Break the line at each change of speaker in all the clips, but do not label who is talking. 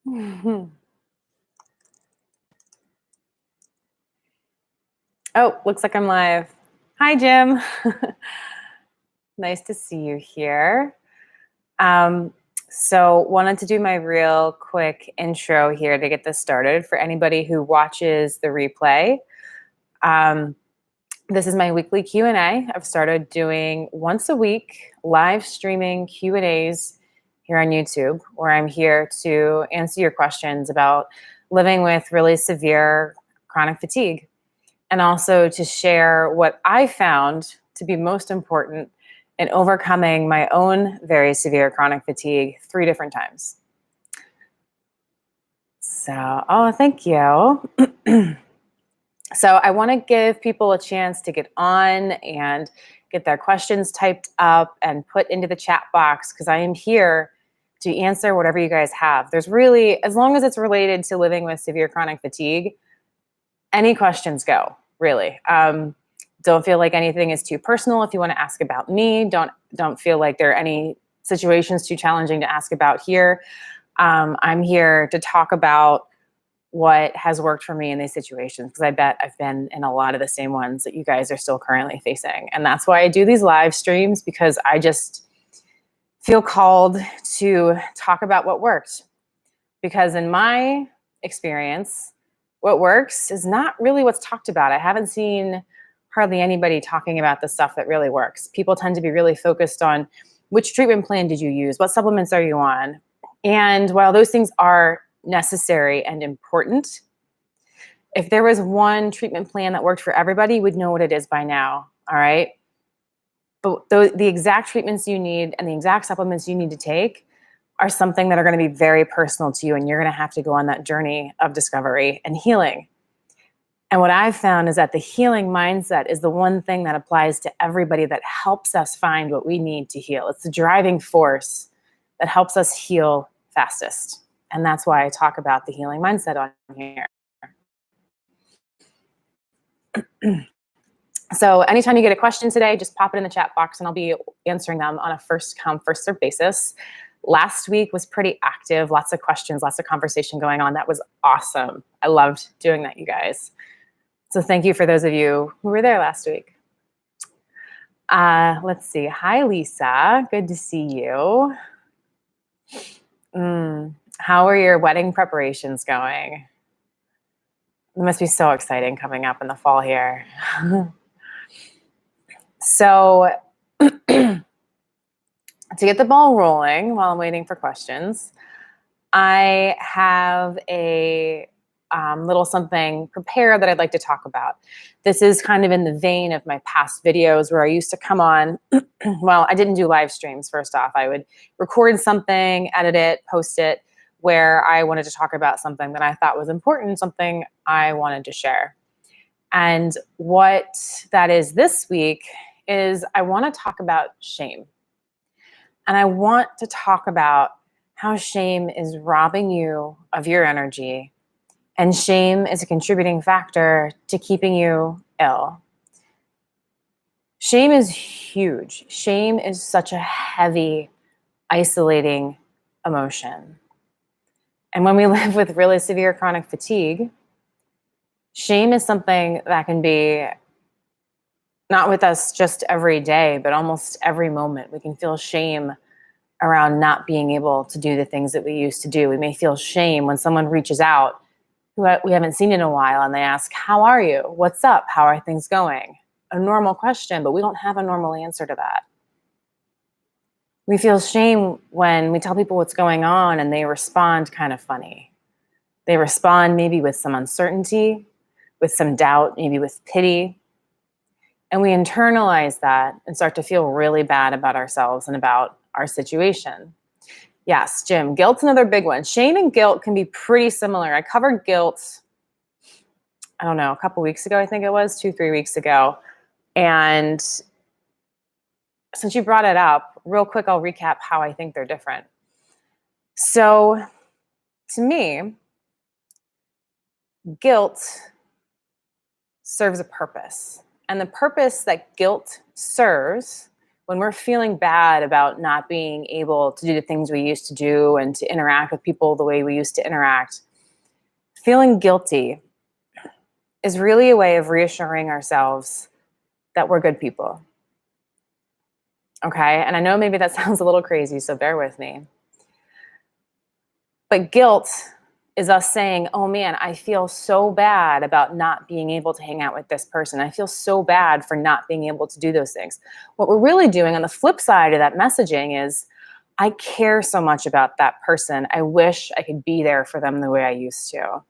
Oh, looks like I'm live. Hi, Jim. Nice to see you here. So wanted to do my real quick intro here to get this started for anybody who watches the replay. This is my weekly Q&A. I've started doing once a week live streaming Q&As here on YouTube, where I'm here to answer your questions about living with really severe chronic fatigue, and also to share what I found to be most important in overcoming my own very severe chronic fatigue 3 different times. So, oh, thank you. So I want to give people a chance to get on and get their questions typed up and put into the chat box, because I am here to answer whatever you guys have. There's really, as long as it's related to living with severe chronic fatigue, any questions go, really. Don't feel like anything is too personal. If you want to ask about me, don't feel like there are any situations too challenging to ask about here. I'm here to talk about what has worked for me in these situations, because I bet I've been in a lot of the same ones that you guys are still currently facing. And that's why I do these live streams, because I just feel called to talk about what worked. Because in my experience, what works is not really what's talked about. I haven't seen hardly anybody talking about the stuff that really works. People tend to be really focused on which treatment plan did you use? What supplements are you on? And while those things are necessary and important, if there was one treatment plan that worked for everybody, we'd know what it is by now, all right? But the exact treatments you need and the exact supplements you need to take are something that are going to be very personal to you, and you're going to have to go on that journey of discovery and healing. And what I've found is that the healing mindset is the one thing that applies to everybody, that helps us find what we need to heal. It's the driving force that helps us heal fastest. And that's why I talk about the healing mindset on here. So anytime you get a question today, just pop it in the chat box and I'll be answering them on a first come, first serve basis. Last week was pretty active, lots of questions, lots of conversation going on. That was awesome. I loved doing that, you guys. So thank you for those of you who were there last week. Let's see. Hi, Lisa. Good to see you. How are your wedding preparations going? It must be so exciting coming up in the fall here. So to get the ball rolling while I'm waiting for questions, I have a little something prepared that I'd like to talk about. This is kind of in the vein of my past videos where I used to come on. Well, I didn't do live streams, first off. I would record something, edit it, post it, where I wanted to talk about something that I thought was important, something I wanted to share. And what that is this week is I want to talk about shame. And I want to talk about how shame is robbing you of your energy, and shame is a contributing factor to keeping you ill. Shame is huge. Shame is such a heavy, isolating emotion. And when we live with really severe chronic fatigue, shame is something that can be not with us just every day, but almost every moment. We can feel shame around not being able to do the things that we used to do. We may feel shame when someone reaches out who we haven't seen in a while and they ask, "How are you? What's up? How are things going?" A normal question, but we don't have a normal answer to that. We feel shame when we tell people what's going on and they respond kind of funny. They respond maybe with some uncertainty, with some doubt, maybe with pity. And we internalize that and start to feel really bad about ourselves and about our situation. Yes, Jim, guilt's another big one. Shame and guilt can be pretty similar. I covered guilt, I don't know, a couple weeks ago, I think it was, 2-3 weeks ago. And since you brought it up, real quick, I'll recap how I think they're different. So to me, guilt serves a purpose. And the purpose that guilt serves when we're feeling bad about not being able to do the things we used to do and to interact with people the way we used to interact, feeling guilty is really a way of reassuring ourselves that we're good people. Okay? And I know maybe that sounds a little crazy, so bear with me. But guilt is us saying, oh man, I feel so bad about not being able to hang out with this person. I feel so bad for not being able to do those things. What we're really doing on the flip side of that messaging is, I care so much about that person. I wish I could be there for them the way I used to.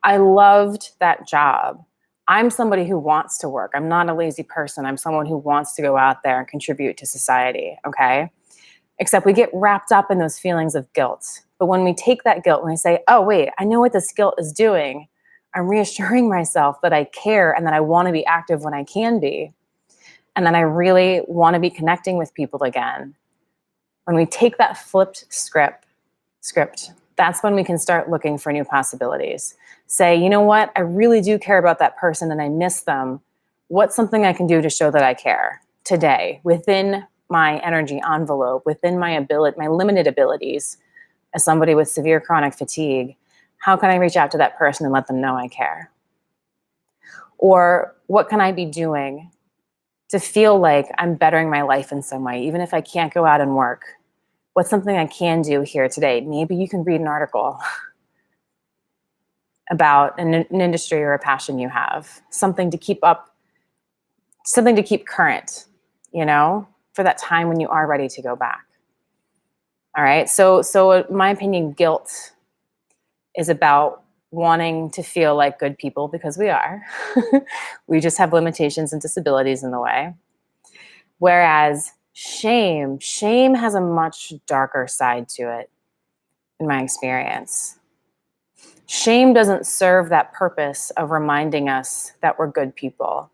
I loved that job. I'm somebody who wants to work. I'm not a lazy person. I'm someone who wants to go out there and contribute to society, okay? Except we get wrapped up in those feelings of guilt. But when we take that guilt and we say, oh, wait, I know what this guilt is doing. I'm reassuring myself that I care and that I want to be active when I can be. And that I really want to be connecting with people again. When we take that flipped script, that's when we can start looking for new possibilities. Say, you know what? I really do care about that person and I miss them. What's something I can do to show that I care today within my energy envelope, within my ability, my limited abilities as somebody with severe chronic fatigue? How can I reach out to that person and let them know I care? Or what can I be doing to feel like I'm bettering my life in some way, even if I can't go out and work? What's something I can do here today? Maybe you can read an article about an industry or a passion you have, something to keep up, something to keep current, you know, for that time when you are ready to go back. All right. So in my opinion, guilt is about wanting to feel like good people, because we are. We just have limitations and disabilities in the way. Whereas shame has a much darker side to it, in my experience. Shame doesn't serve that purpose of reminding us that we're good people.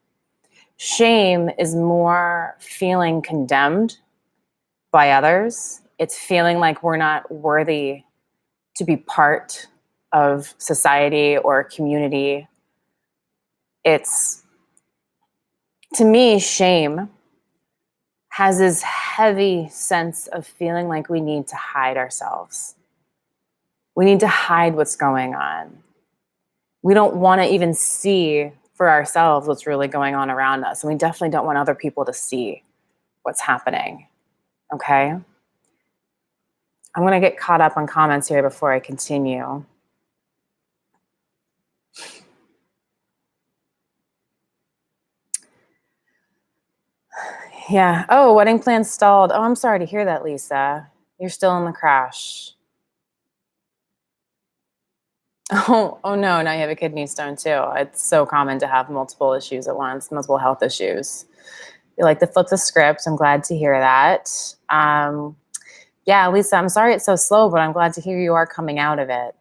Shame is more feeling condemned by others. It's feeling like we're not worthy to be part of society or community. It's, to me, shame has this heavy sense of feeling like we need to hide ourselves. We need to hide what's going on. We don't want to even see for ourselves what's really going on around us. And we definitely don't want other people to see what's happening. Okay? I'm going to get caught up on comments here before I continue. Yeah. Oh, wedding plans stalled. Oh, I'm sorry to hear that, Lisa. You're still in the crash. Oh no, now you have a kidney stone too. It's so common to have multiple issues at once, multiple health issues. You like to flip the script. I'm glad to hear that. Yeah, Lisa, I'm sorry it's so slow, but I'm glad to hear you are coming out of it.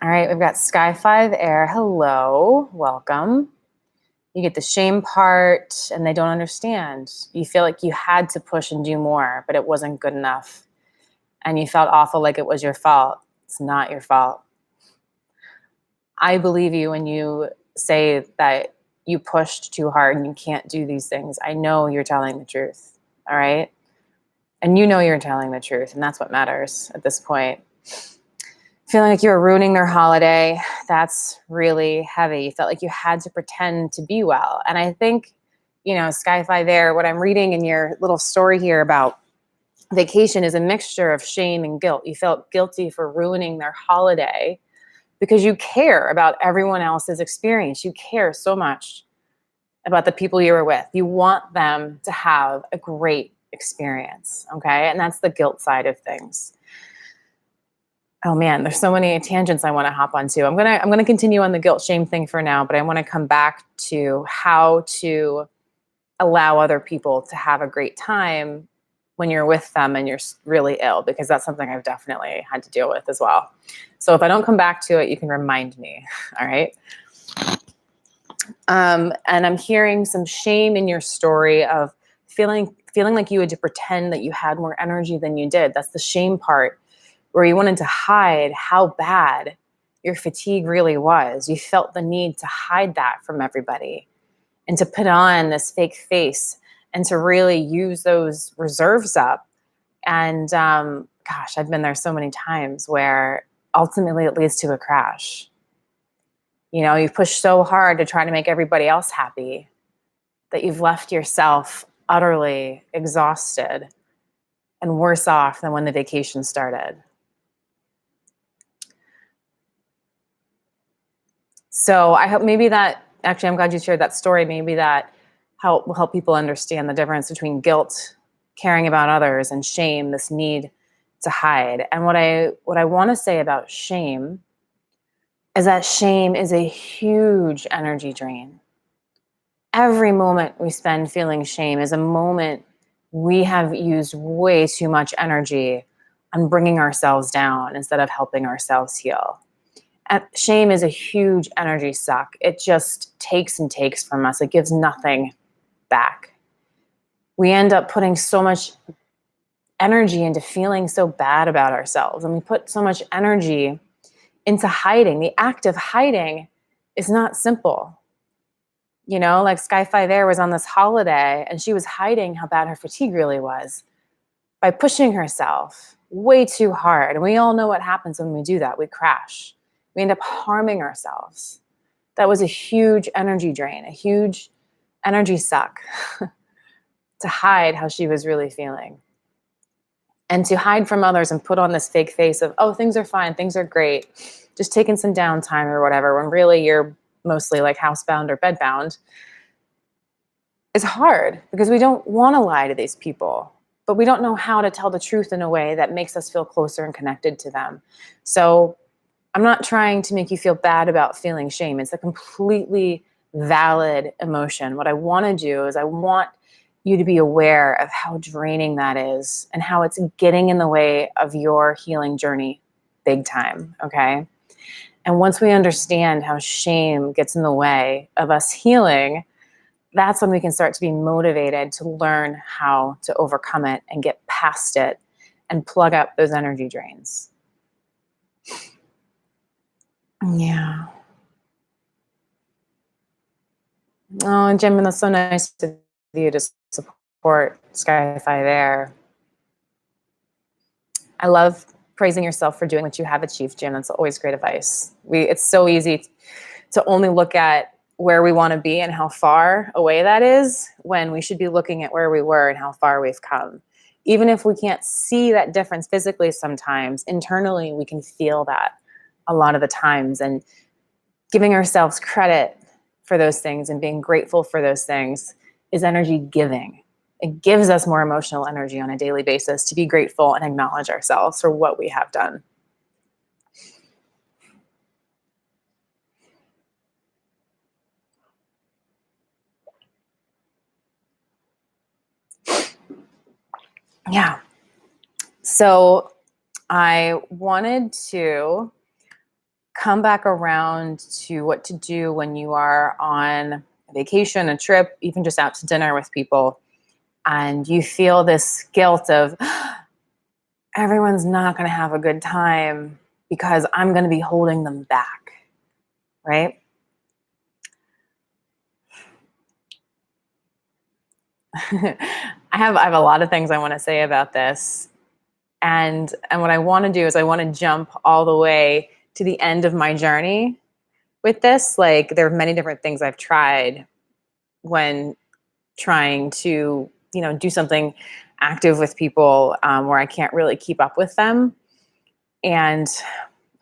All right, we've got Sky 5 Air. Hello, welcome. You get the shame part and they don't understand. You feel like you had to push and do more, but it wasn't good enough. And you felt awful, like it was your fault. It's not your fault. I believe you when you say that you pushed too hard and you can't do these things. I know you're telling the truth, all right? And you know you're telling the truth, and that's what matters at this point. Feeling like you were ruining their holiday, that's really heavy. You felt like you had to pretend to be well. And I think, you know, Sky-Fi there, what I'm reading in your little story here about vacation is a mixture of shame and guilt. You felt guilty for ruining their holiday because you care about everyone else's experience. You care so much about the people you were with. You want them to have a great experience, okay? And that's the guilt side of things. Oh man, there's so many tangents I want to hop onto. I'm gonna continue on the guilt shame thing for now, but I want to come back to how to allow other people to have a great time when you're with them and you're really ill, because that's something I've definitely had to deal with as well. So if I don't come back to it, you can remind me, all right? And I'm hearing some shame in your story of feeling like you had to pretend that you had more energy than you did. That's the shame part, where you wanted to hide how bad your fatigue really was. You felt the need to hide that from everybody and to put on this fake face and to really use those reserves up. And gosh, I've been there so many times where ultimately it leads to a crash. You know, you've pushed so hard to try to make everybody else happy that you've left yourself utterly exhausted and worse off than when the vacation started. So I hope maybe that, actually, I'm glad you shared that story. Maybe that will help people understand the difference between guilt, caring about others, and shame, this need to hide. And what I want to say about shame is that shame is a huge energy drain. Every moment we spend feeling shame is a moment we have used way too much energy on bringing ourselves down instead of helping ourselves heal. And shame is a huge energy suck. It just takes and takes from us. It gives nothing back. We end up putting so much energy into feeling so bad about ourselves, and we put so much energy into hiding. The act of hiding is not simple. You know, like Sky 5 Air was on this holiday and she was hiding how bad her fatigue really was by pushing herself way too hard. And we all know what happens when we do that. We crash. We end up harming ourselves. That was a huge energy drain, a huge energy suck to hide how she was really feeling. And to hide from others and put on this fake face of, oh, things are fine, things are great, just taking some downtime or whatever, when really you're mostly like housebound or bedbound, is hard because we don't want to lie to these people, but we don't know how to tell the truth in a way that makes us feel closer and connected to them. So I'm not trying to make you feel bad about feeling shame. It's a completely valid emotion. What I want to do is I want you to be aware of how draining that is and how it's getting in the way of your healing journey big time, okay? And once we understand how shame gets in the way of us healing, that's when we can start to be motivated to learn how to overcome it and get past it and plug up those energy drains. Yeah. Oh, and Jim, that's so nice of you to support Sky 5 Air. I love praising yourself for doing what you have achieved, Jim. That's always great advice. It's so easy to only look at where we want to be and how far away that is, when we should be looking at where we were and how far we've come. Even if we can't see that difference physically sometimes, internally we can feel that a lot of the times. And giving ourselves credit for those things and being grateful for those things is energy giving. It gives us more emotional energy on a daily basis to be grateful and acknowledge ourselves for what we have done. Yeah. So I wanted to come back around to what to do when you are on a vacation, a trip, even just out to dinner with people, and you feel this guilt of everyone's not going to have a good time because I'm going to be holding them back, right? I have a lot of things I want to say about this. And what I want to do is I want to jump all the way to the end of my journey with this. Like, there are many different things I've tried when trying to, do something active with people where I can't really keep up with them. And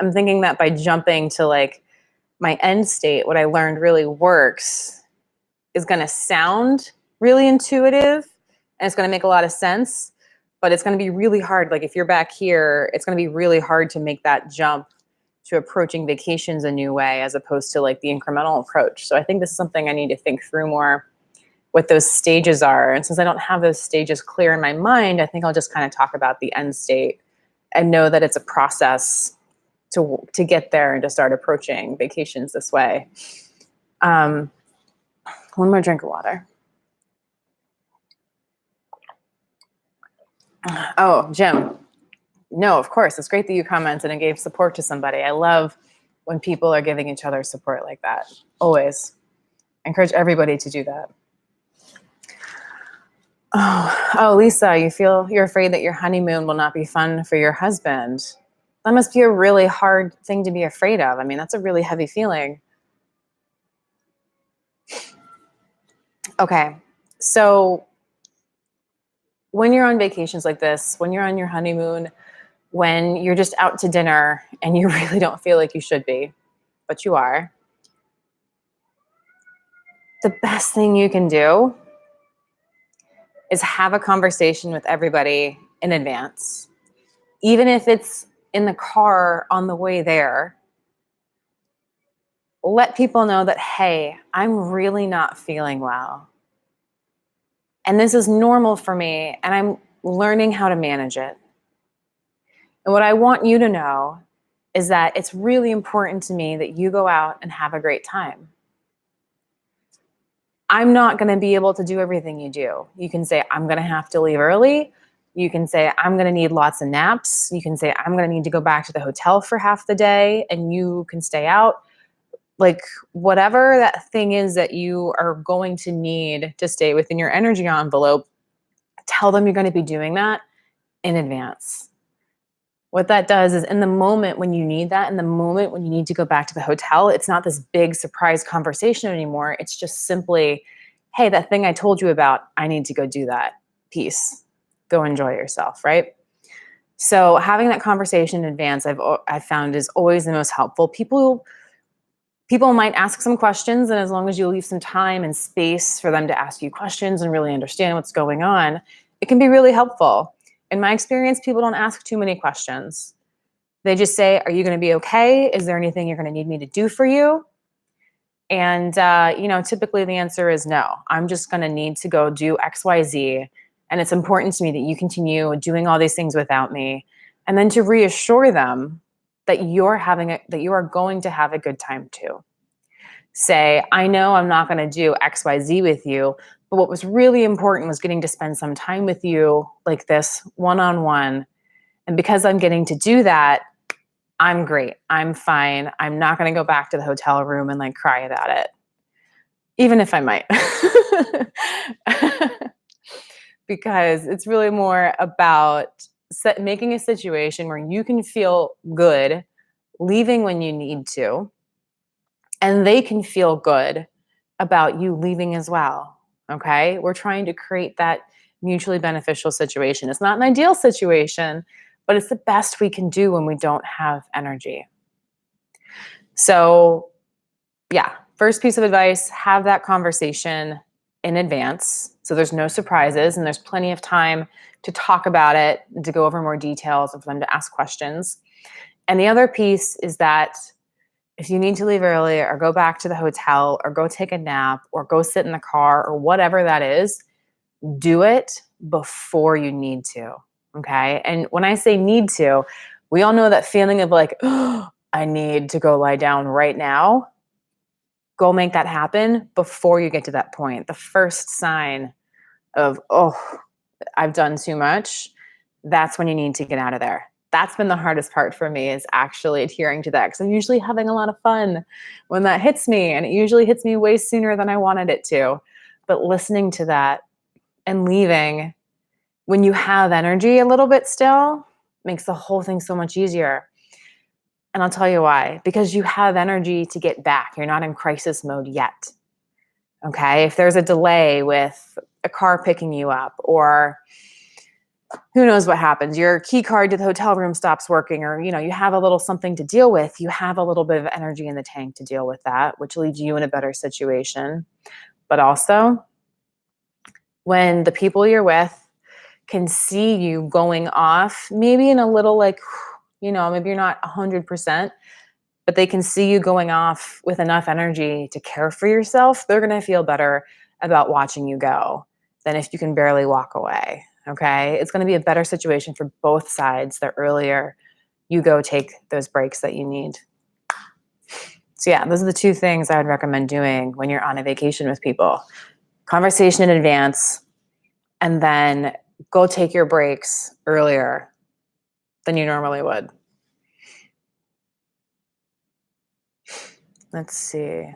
I'm thinking that by jumping to like my end state, what I learned really works is going to sound really intuitive and it's going to make a lot of sense, but it's going to be really hard. Like, if you're back here, it's going to be really hard to make that jump to approaching vacations a new way, as opposed to like the incremental approach. So I think this is something I need to think through more, what those stages are. And since I don't have those stages clear in my mind, I think I'll just kind of talk about the end state and know that it's a process to get there and to start approaching vacations this way. One more drink of water. Oh, Jim. No, of course. It's great that you commented and gave support to somebody. I love when people are giving each other support like that. Always. I encourage everybody to do that. Oh, Lisa, you're afraid that your honeymoon will not be fun for your husband. That must be a really hard thing to be afraid of. I mean, that's a really heavy feeling. Okay. So when you're on vacations like this, when you're on your honeymoon, when you're just out to dinner and you really don't feel like you should be, but you are, the best thing you can do is have a conversation with everybody in advance. Even if it's in the car on the way there, let people know that, hey, I'm really not feeling well. And this is normal for me, and I'm learning how to manage it. And what I want you to know is that it's really important to me that you go out and have a great time. I'm not going to be able to do everything you do. You can say, I'm going to have to leave early. You can say, I'm going to need lots of naps. You can say, I'm going to need to go back to the hotel for half the day and you can stay out. Like whatever that thing is that you are going to need to stay within your energy envelope, tell them you're going to be doing that in advance. What that does is in the moment when you need that, in the moment when you need to go back to the hotel, it's not this big surprise conversation anymore. It's just simply, hey, that thing I told you about, I need to go do that. Peace. Go enjoy yourself, right? So having that conversation in advance, I've found is always the most helpful. People might ask some questions, and as long as you leave some time and space for them to ask you questions and really understand what's going on, it can be really helpful. In my experience, people don't ask too many questions. They just say, are you going to be okay? Is there anything you're going to need me to do for you? And, typically the answer is no. I'm just going to need to go do X, Y, Z. And it's important to me that you continue doing all these things without me. And then to reassure them that you are going to have a good time too. Say, I know I'm not going to do X, Y, Z with you, but what was really important was getting to spend some time with you like this one-on-one. And because I'm getting to do that, I'm great. I'm fine. I'm not going to go back to the hotel room and like cry about it, even if I might. Because it's really more about making a situation where you can feel good leaving when you need to, and they can feel good about you leaving as well. Okay? We're trying to create that mutually beneficial situation. It's not an ideal situation, but it's the best we can do when we don't have energy. So, yeah, first piece of advice, have that conversation in advance so there's no surprises and there's plenty of time to talk about it and to go over more details and for them to ask questions. And the other piece is that if you need to leave early or go back to the hotel or go take a nap or go sit in the car or whatever that is, do it before you need to. Okay. And when I say need to, we all know that feeling of like, oh, I need to go lie down right now. Go make that happen before you get to that point. The first sign of, oh, I've done too much, that's when you need to get out of there. That's been the hardest part for me, is actually adhering to that, because I'm usually having a lot of fun when that hits me, and it usually hits me way sooner than I wanted it to. But listening to that and leaving when you have energy a little bit still makes the whole thing so much easier. And I'll tell you why. Because you have energy to get back. You're not in crisis mode yet. Okay? If there's a delay with a car picking you up, or who knows what happens, your key card to the hotel room stops working, or you have a little something to deal with, you have a little bit of energy in the tank to deal with that, which leaves you in a better situation. But also, when the people you're with can see you going off, maybe in a little like, maybe you're not 100%, but they can see you going off with enough energy to care for yourself, they're going to feel better about watching you go than if you can barely walk away. Okay? It's going to be a better situation for both sides the earlier you go take those breaks that you need. So yeah, those are the two things I would recommend doing when you're on a vacation with people. Conversation in advance, and then go take your breaks earlier than you normally would. Let's see.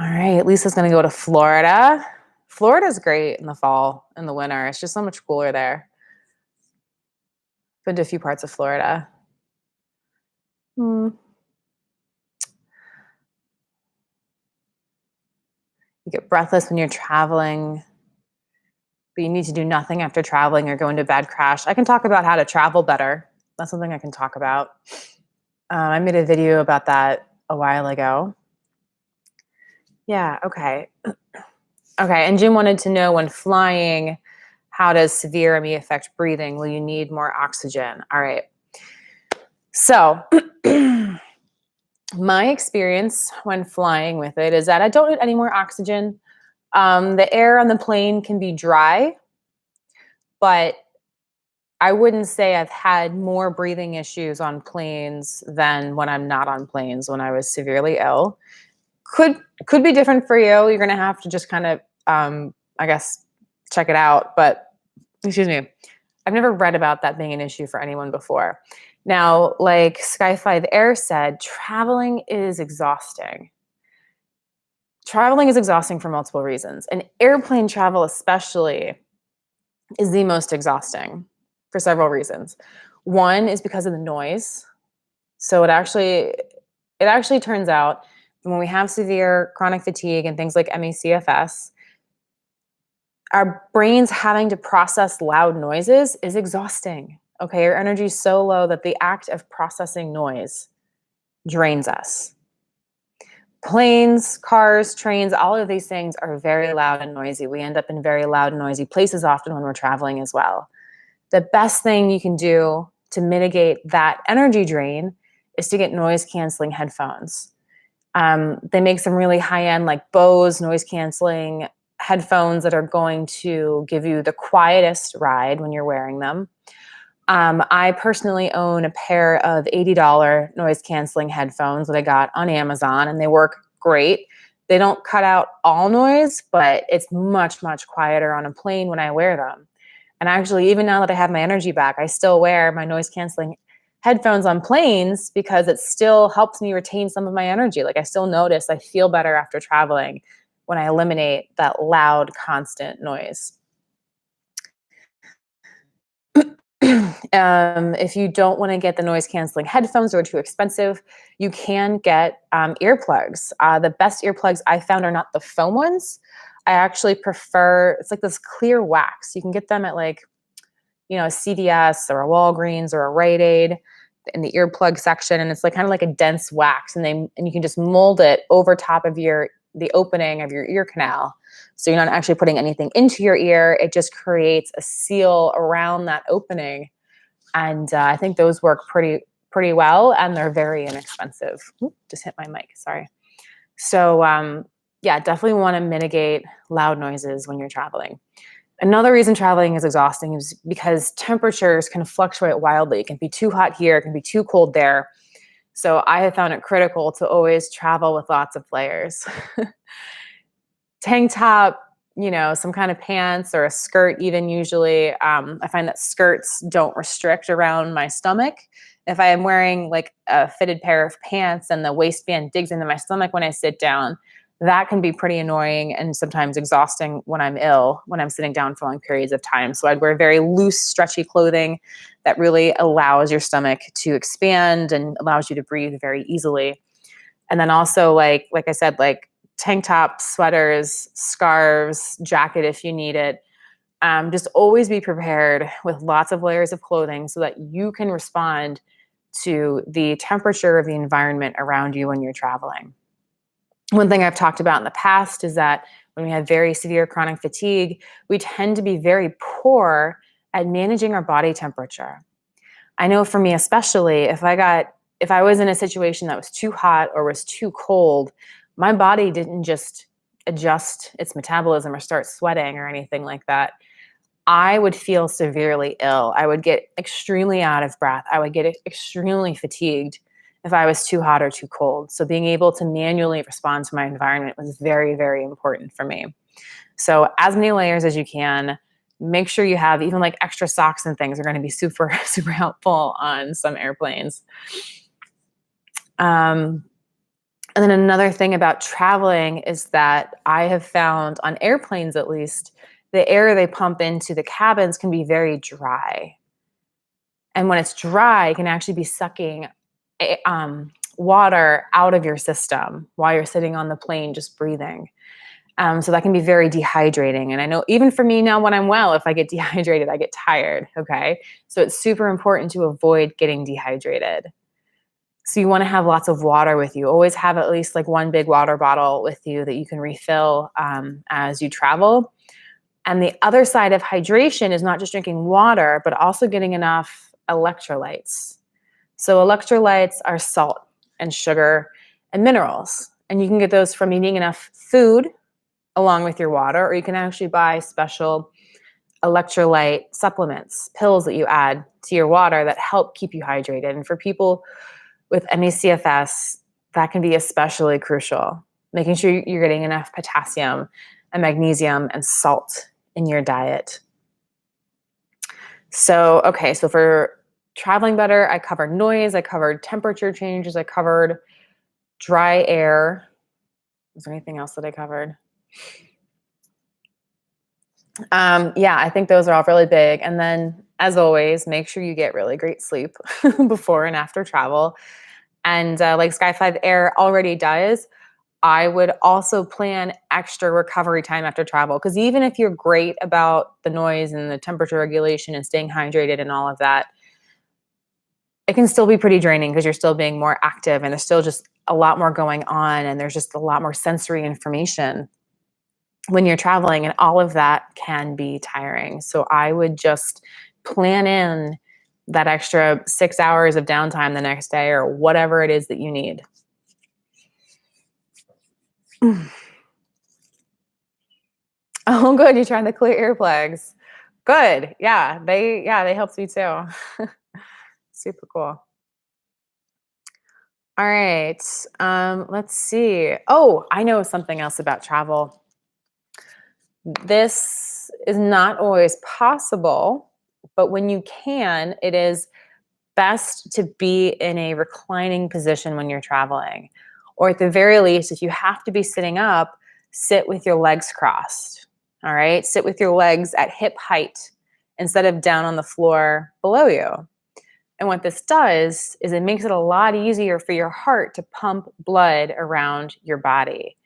All right, Lisa's gonna go to Florida. Florida's great in the fall and the winter. It's just so much cooler there. Been to a few parts of Florida. You get breathless when you're traveling, but you need to do nothing after traveling or go into a bad crash. I can talk about how to travel better. That's something I can talk about. I made a video about that a while ago. Yeah, okay. Okay, and Jim wanted to know, when flying, how does severe ME affect breathing? Will you need more oxygen? All right. So my experience when flying with it is that I don't need any more oxygen. The air on the plane can be dry, but I wouldn't say I've had more breathing issues on planes than when I'm not on planes when I was severely ill. Could be different for you. You're gonna have to just kind of, I guess, check it out. But excuse me, I've never read about that being an issue for anyone before. Now, like Skyfly the Air said, traveling is exhausting. Traveling is exhausting for multiple reasons, and airplane travel especially is the most exhausting for several reasons. One is because of the noise. So it actually turns out when we have severe chronic fatigue and things like ME/CFS, our brains having to process loud noises is exhausting. Okay, our energy is so low that the act of processing noise drains us. Planes, cars, trains, all of these things are very loud and noisy. We end up in very loud and noisy places often when we're traveling as well. The best thing you can do to mitigate that energy drain is to get noise canceling headphones. They make some really high-end, like Bose noise canceling headphones that are going to give you the quietest ride when you're wearing them. I personally own a pair of $80 noise canceling headphones that I got on Amazon, and they work great. They don't cut out all noise, but it's much, much quieter on a plane when I wear them. And actually, even now that I have my energy back, I still wear my noise canceling headphones on planes because it still helps me retain some of my energy. Like, I still notice I feel better after traveling when I eliminate that loud, constant noise. If you don't want to get the noise canceling headphones, or too expensive, you can get earplugs. The best earplugs I found are not the foam ones. I actually prefer, it's like this clear wax. You can get them at, like, a CVS or a Walgreens or a Rite Aid in the earplug section, and it's like kind of like a dense wax, and you can just mold it over top of the opening of your ear canal. So you're not actually putting anything into your ear. It just creates a seal around that opening. And I think those work pretty well, and they're very inexpensive. Oop, just hit my mic, sorry. So yeah, definitely want to mitigate loud noises when you're traveling. Another reason traveling is exhausting is because temperatures can fluctuate wildly. It can be too hot here, it can be too cold there. So I have found it critical to always travel with lots of layers. Tank top, some kind of pants or a skirt even usually. I find that skirts don't restrict around my stomach. If I am wearing like a fitted pair of pants and the waistband digs into my stomach when I sit down, that can be pretty annoying and sometimes exhausting when I'm ill, when I'm sitting down for long periods of time. So I'd wear very loose, stretchy clothing that really allows your stomach to expand and allows you to breathe very easily. And then also, like I said, like tank tops, sweaters, scarves, jacket if you need it. Just always be prepared with lots of layers of clothing so that you can respond to the temperature of the environment around you when you're traveling. One thing I've talked about in the past is that when we have very severe chronic fatigue, we tend to be very poor at managing our body temperature. I know for me especially, if I was in a situation that was too hot or was too cold, my body didn't just adjust its metabolism or start sweating or anything like that. I would feel severely ill. I would get extremely out of breath. I would get extremely fatigued if I was too hot or too cold. So being able to manually respond to my environment was very, very important for me. So as many layers as you can. Make sure you have even like extra socks and things are going to be super, super helpful on some airplanes. And then another thing about traveling is that I have found on airplanes, at least, the air they pump into the cabins can be very dry. And when it's dry, it can actually be sucking water out of your system while you're sitting on the plane just breathing. So that can be very dehydrating. And I know even for me now when I'm well, if I get dehydrated, I get tired. Okay. So it's super important to avoid getting dehydrated. So you want to have lots of water with you. Always have at least like one big water bottle with you that you can refill as you travel. And the other side of hydration is not just drinking water, but also getting enough electrolytes. So electrolytes are salt and sugar and minerals. And you can get those from eating enough food along with your water, or you can actually buy special electrolyte supplements, pills that you add to your water that help keep you hydrated. And for people with ME/CFS, that can be especially crucial, making sure you're getting enough potassium and magnesium and salt in your diet. So, okay, so for traveling better, I covered noise, I covered temperature changes, I covered dry air. Was there anything else that I covered? Yeah, I think those are all really big. And then, as always, make sure you get really great sleep before and after travel. And like Sky 5 Air already does, I would also plan extra recovery time after travel. Because even if you're great about the noise and the temperature regulation and staying hydrated and all of that, it can still be pretty draining because you're still being more active and there's still just a lot more going on and there's just a lot more sensory information when you're traveling, and all of that can be tiring. So I would just plan in that extra 6 hours of downtime the next day or whatever it is that you need. Oh, good. You're trying the clear earplugs. Good. They helped me too. Super cool. All right. Let's see. Oh, I know something else about travel. This is not always possible, but when you can, it is best to be in a reclining position when you're traveling. Or at the very least, if you have to be sitting up, sit with your legs crossed. All right. Sit with your legs at hip height instead of down on the floor below you. And what this does is it makes it a lot easier for your heart to pump blood around your body.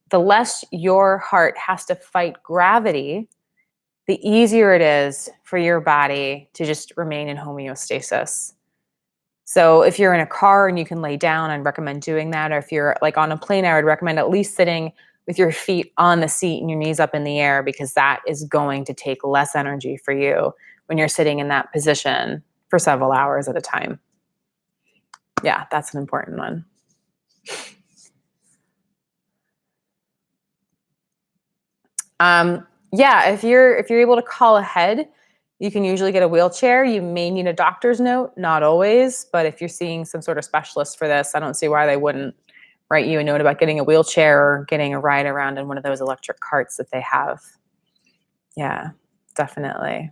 The less your heart has to fight gravity, the easier it is for your body to just remain in homeostasis. So if you're in a car and you can lay down, I'd recommend doing that. Or if you're like on a plane, I would recommend at least sitting with your feet on the seat and your knees up in the air, because that is going to take less energy for you when you're sitting in that position for several hours at a time. Yeah, that's an important one. Yeah, if you're able to call ahead, you can usually get a wheelchair. You may need a doctor's note, not always, but if you're seeing some sort of specialist for this, I don't see why they wouldn't write you a note about getting a wheelchair or getting a ride around in one of those electric carts that they have. Yeah, definitely.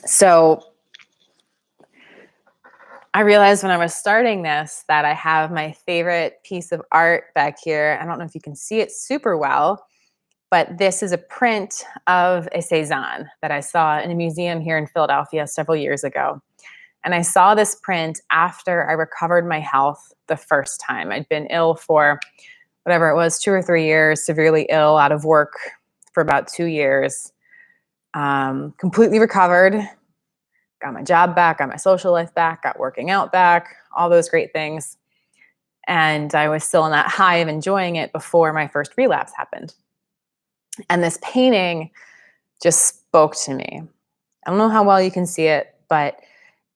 So I realized when I was starting this that I have my favorite piece of art back here. I don't know if you can see it super well, but this is a print of a Cézanne that I saw in a museum here in Philadelphia several years ago. And I saw this print after I recovered my health the first time. I'd been ill for whatever it was, 2 or 3 years, severely ill, out of work for about 2 years, completely recovered, got my job back, got my social life back, got working out back, all those great things. And I was still in that high of enjoying it before my first relapse happened. And this painting just spoke to me. I don't know how well you can see it, but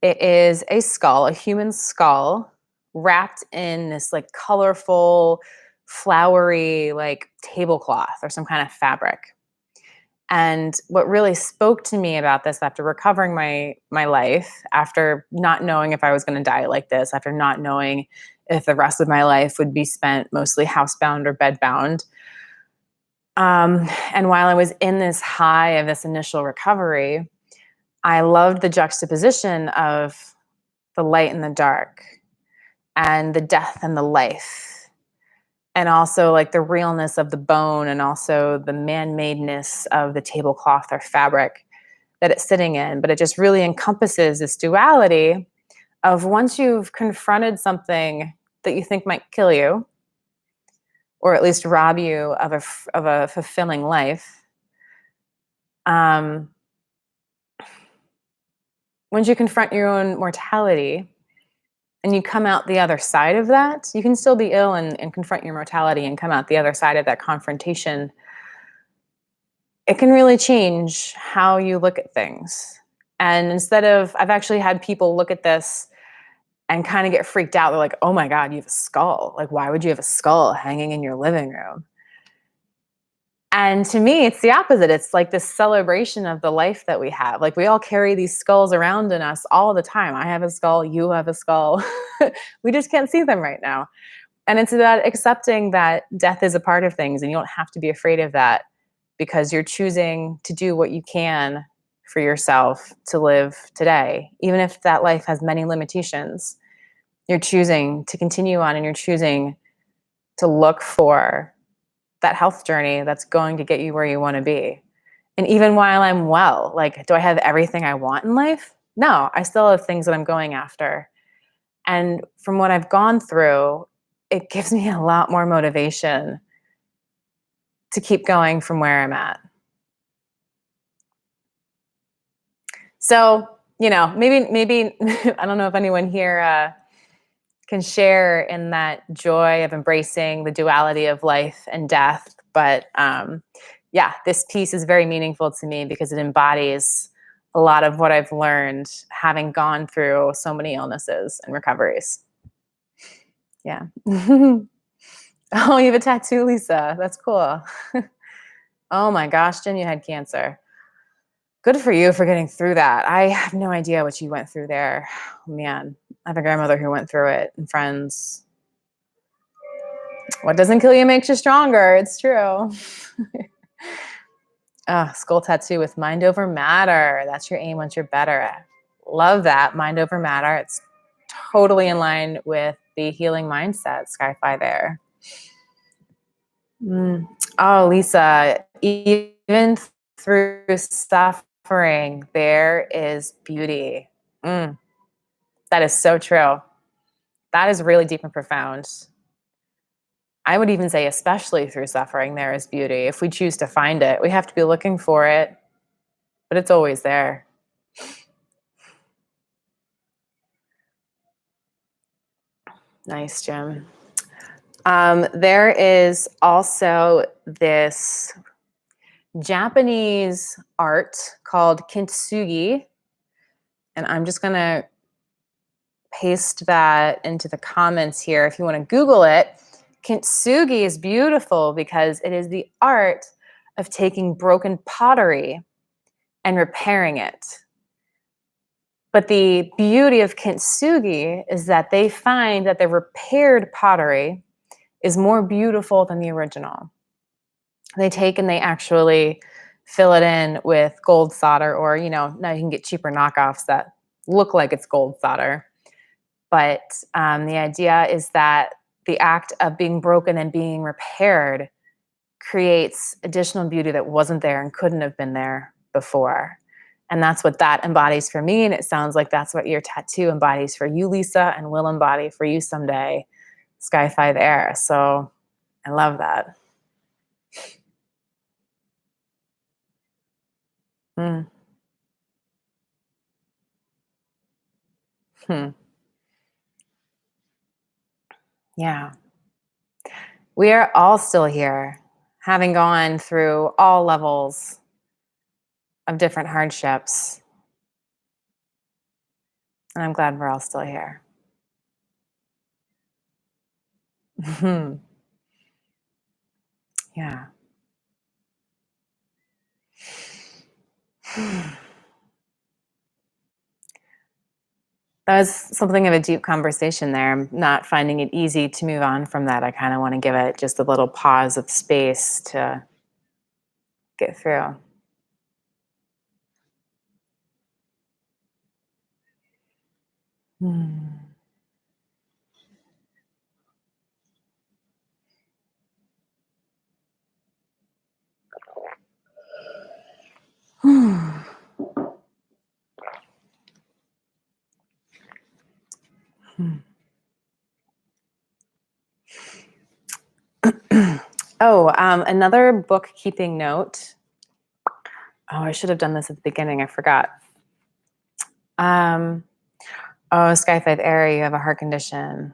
it is a skull, a human skull, wrapped in this like colorful, flowery, like tablecloth or some kind of fabric. And what really spoke to me about this after recovering my life, after not knowing if I was going to die like this, after not knowing if the rest of my life would be spent mostly housebound or bedbound, and while I was in this high of this initial recovery, I loved the juxtaposition of the light and the dark, and the death and the life, and also like the realness of the bone, and also the man-madeness of the tablecloth or fabric that it's sitting in. But it just really encompasses this duality of, once you've confronted something that you think might kill you, or at least rob you of a fulfilling life, um, once you confront your own mortality and you come out the other side of that, you can still be ill and confront your mortality and come out the other side of that confrontation. It can really change how you look at things. And instead of, I've actually had people look at this and kind of get freaked out. They're like, oh my God, you have a skull. Like, why would you have a skull hanging in your living room? And to me, it's the opposite. It's like this celebration of the life that we have. Like, we all carry these skulls around in us all the time. I have a skull, you have a skull. We just can't see them right now. And it's about accepting that death is a part of things, and you don't have to be afraid of that, because you're choosing to do what you can for yourself to live today. Even if that life has many limitations, you're choosing to continue on, and you're choosing to look for that health journey that's going to get you where you want to be. And even while I'm well, like, do I have everything I want in life? No, I still have things that I'm going after. And from what I've gone through, it gives me a lot more motivation to keep going from where I'm at. So, maybe I don't know if anyone here can share in that joy of embracing the duality of life and death. But yeah, this piece is very meaningful to me because it embodies a lot of what I've learned, having gone through so many illnesses and recoveries. Yeah. Oh, you have a tattoo, Lisa. That's cool. Oh my gosh, Jen, you had cancer. Good for you for getting through that. I have no idea what you went through there. Oh, man, I have a grandmother who went through it, and friends. What doesn't kill you makes you stronger. It's true. Skull tattoo with mind over matter. That's your aim once you're better. Love that. Mind over matter. It's totally in line with the healing mindset, Sky-Fi there. Oh, Lisa, even through suffering, there is beauty. That is so true. That is really deep and profound. I would even say, especially through suffering, there is beauty. If we choose to find it, we have to be looking for it, but it's always there. Nice, Jim. There is also this Japanese art called kintsugi, and I'm just going to paste that into the comments here if you want to Google it. Kintsugi is beautiful because it is the art of taking broken pottery and repairing it. But the beauty of kintsugi is that they find that the repaired pottery is more beautiful than the original. They take and they actually fill it in with gold solder, or, now you can get cheaper knockoffs that look like it's gold solder. But the idea is that the act of being broken and being repaired creates additional beauty that wasn't there and couldn't have been there before. And that's what that embodies for me. And it sounds like that's what your tattoo embodies for you, Lisa, and will embody for you someday, Sky-Fi there. So I love that. Mm. Yeah. We are all still here, having gone through all levels of different hardships. And I'm glad we're all still here. Yeah. That was something of a deep conversation there. I'm not finding it easy to move on from that. I kind of want to give it just a little pause of space to get through. Hmm. Hmm. Oh, another bookkeeping note. Oh, I should have done this at the beginning. I forgot. Oh, Sky 5 area, you have a heart condition.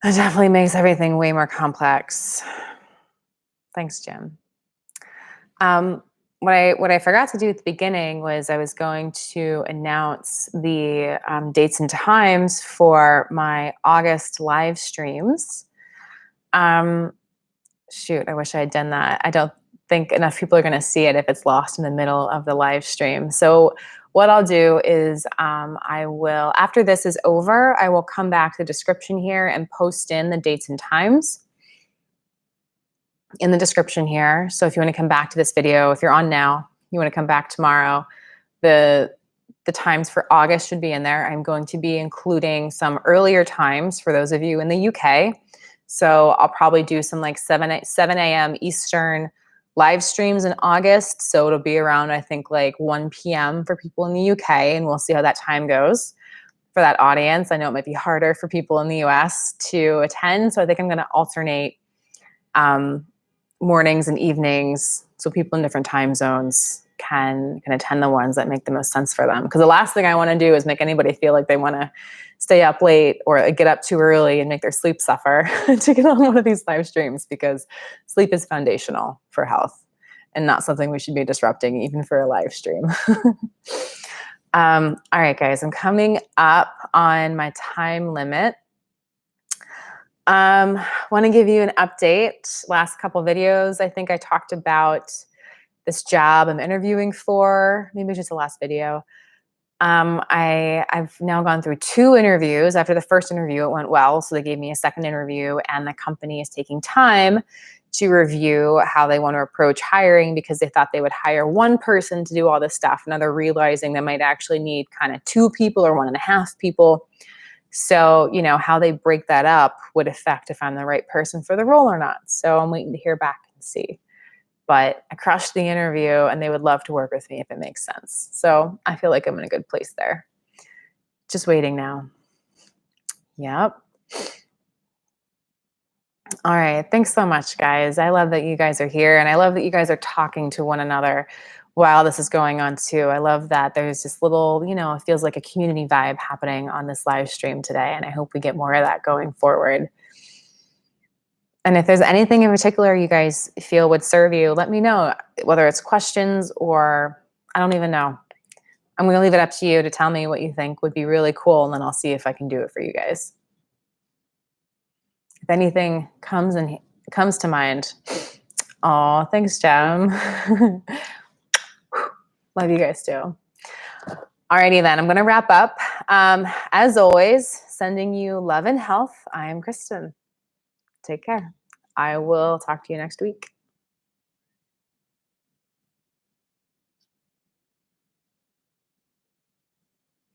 It definitely makes everything way more complex. Thanks, Jim. What I forgot to do at the beginning was I was going to announce the dates and times for my August live streams. Shoot, I wish I had done that. I don't think enough people are going to see it if it's lost in the middle of the live stream. So what I'll do is I will, after this is over, I will come back to the description here and post in the dates and times in the description here. So if you want to come back to this video, if you're on now, you want to come back tomorrow, the times for August should be in there. I'm going to be including some earlier times for those of you in the UK. So I'll probably do some like 7 a.m. Eastern live streams in August. So it'll be around, I think, like 1 p.m. for people in the UK, and we'll see how that time goes for that audience. I know it might be harder for people in the US to attend. So I think I'm going to alternate mornings and evenings so people in different time zones can attend the ones that make the most sense for them. Because the last thing I want to do is make anybody feel like they want to stay up late or get up too early and make their sleep suffer to get on one of these live streams, because sleep is foundational for health and not something we should be disrupting even for a live stream. All right, guys, I'm coming up on my time limit. Want to give you an update. Last couple videos, I think I talked about this job I'm interviewing for, maybe just the last video. I've now gone through 2 interviews. After the first interview, it went well, so they gave me a second interview, and the company is taking time to review how they want to approach hiring, because they thought they would hire one person to do all this stuff. Now they're realizing they might actually need kind of 2 people or 1.5 people. So, you know, how they break that up would affect if I'm the right person for the role or not. So I'm waiting to hear back and see. But I crushed the interview, and they would love to work with me if it makes sense. So I feel like I'm in a good place there. Just waiting now. Yep. All right. Thanks so much, guys. I love that you guys are here, and I love that you guys are talking to one another while this is going on too. I love that there's this little, you know, it feels like a community vibe happening on this live stream today, and I hope we get more of that going forward. And if there's anything in particular you guys feel would serve you, let me know, whether it's questions or I don't even know. I'm going to leave it up to you to tell me what you think would be really cool, and then I'll see if I can do it for you guys. If anything comes to mind. Oh, thanks, Jem. Love you guys too. Alrighty then, I'm going to wrap up. As always, sending you love and health. I am Kristin. Take care. I will talk to you next week.